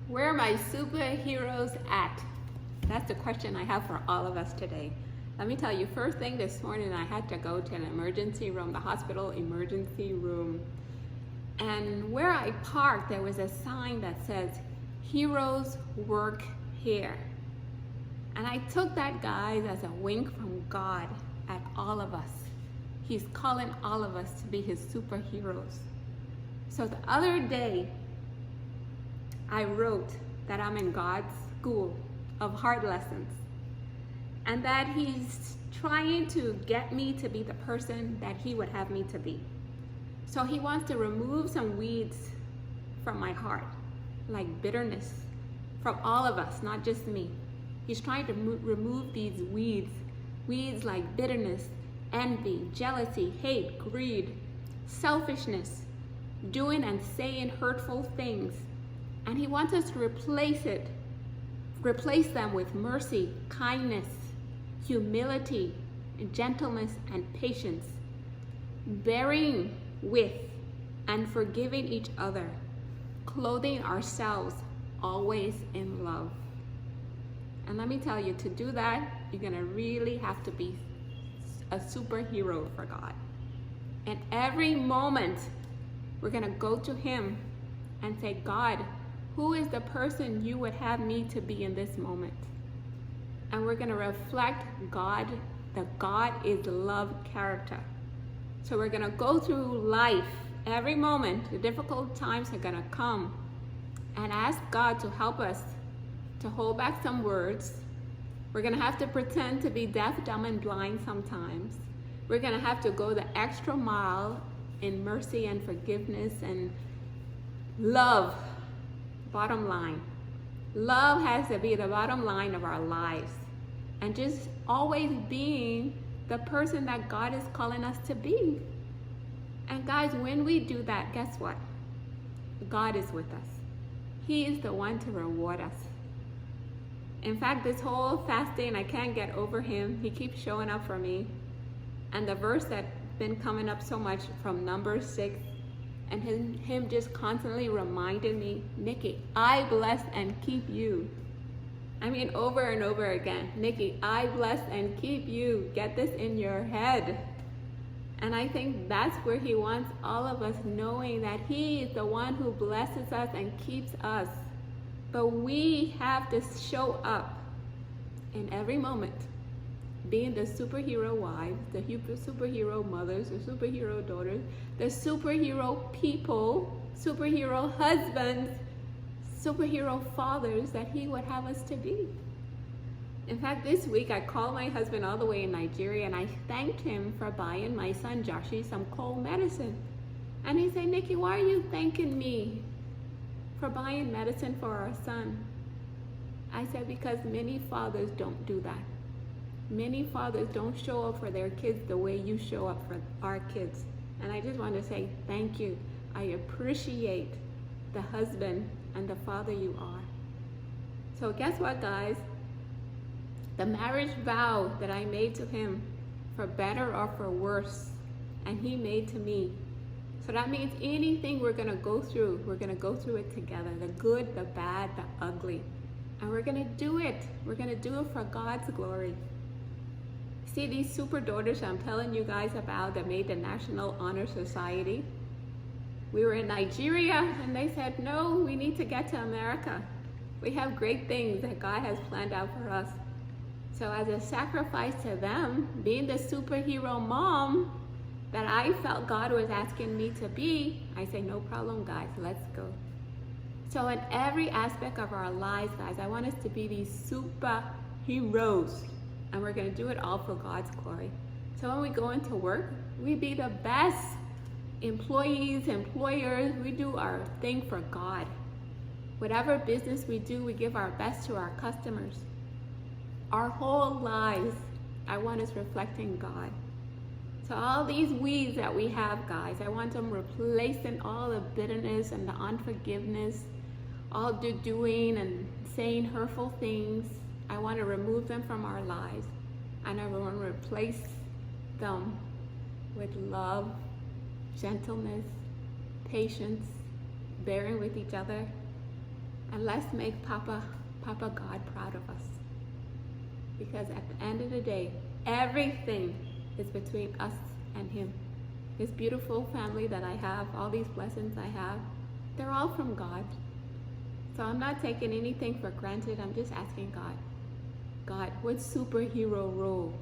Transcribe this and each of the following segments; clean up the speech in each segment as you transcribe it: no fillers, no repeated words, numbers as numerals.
Where are my superheroes at? That's the question I have for all of us today. Let me tell you, first thing this morning, I had to go to an emergency room, the hospital emergency room. And where I parked, there was a sign that says, "Heroes work here." And I took that, guys, as a wink from God at all of us. He's calling all of us to be his superheroes. So the other day, I wrote that I'm in God's school of hard lessons and that he's trying to get me to be the person that he would have me to be. So he wants to remove some weeds from my heart, like bitterness, from all of us, not just me. He's trying to remove these weeds like bitterness, envy, jealousy, hate, greed, selfishness, doing and saying hurtful things. And he wants us to replace them with mercy, kindness, humility, gentleness, and patience, bearing with and forgiving each other, clothing ourselves always in love. And let me tell you, to do that, you're gonna really have to be a superhero for God. And every moment, we're gonna go to him and say, "God, who is the person you would have me to be in this moment?" And we're gonna reflect God, the God is love character. So we're gonna go through life, every moment, the difficult times are gonna come, and ask God to help us to hold back some words. We're gonna have to pretend to be deaf, dumb, and blind sometimes. We're gonna have to go the extra mile in mercy and forgiveness and love. Bottom line, love has to be the bottom line of our lives, and just always being the person that God is calling us to be. And guys, when we do that, guess what? God is with us. He is the one to reward us. In fact, this whole fasting, I can't get over him. He keeps showing up for me. And the verse that's been coming up so much from Numbers 6, and him just constantly reminded me, "Nikki, I bless and keep you." I mean, over and over again, "Nikki, I bless and keep you." Get this in your head. And I think that's where he wants all of us, knowing that he is the one who blesses us and keeps us. But we have to show up in every moment, being the superhero wives, the superhero mothers, the superhero daughters, the superhero people, superhero husbands, superhero fathers that he would have us to be. In fact, this week I called my husband all the way in Nigeria, and I thanked him for buying my son Joshie some cold medicine. And he said, "Nikki, why are you thanking me for buying medicine for our son?" I said, "Because many fathers don't do that. Many fathers don't show up for their kids the way you show up for our kids." And I just want to say thank you. I appreciate the husband and the father you are. So guess what, guys? The marriage vow that I made to him, for better or for worse, and he made to me. So that means anything we're gonna go through it together. The good, the bad, the ugly. And we're gonna do it. We're gonna do it for God's glory. See, these super daughters I'm telling you guys about that made the National Honor Society. We were in Nigeria and they said, "No, we need to get to America. We have great things that God has planned out for us." So as a sacrifice to them, being the superhero mom that I felt God was asking me to be, I say, "No problem, guys, let's go." So in every aspect of our lives, guys, I want us to be these superheroes. And we're gonna do it all for God's glory. So when we go into work, we be the best employees, employers. We do our thing for God. Whatever business we do, we give our best to our customers. Our whole lives, I want us reflecting God. So all these weeds that we have, guys, I want them replacing all the bitterness and the unforgiveness, all the doing and saying hurtful things. I want to remove them from our lives, and I want to replace them with love, gentleness, patience, bearing with each other. And let's make Papa God proud of us. Because at the end of the day, everything is between us and Him. This beautiful family that I have, all these blessings I have, they're all from God. So I'm not taking anything for granted. I'm just asking God, God, what superhero role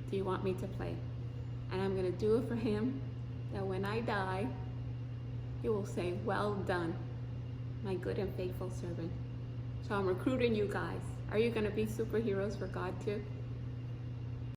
do you want me to play? And I'm going to do it for Him, that when I die, He will say, well done, my good and faithful servant. So I'm recruiting you guys. Are you going to be superheroes for God too?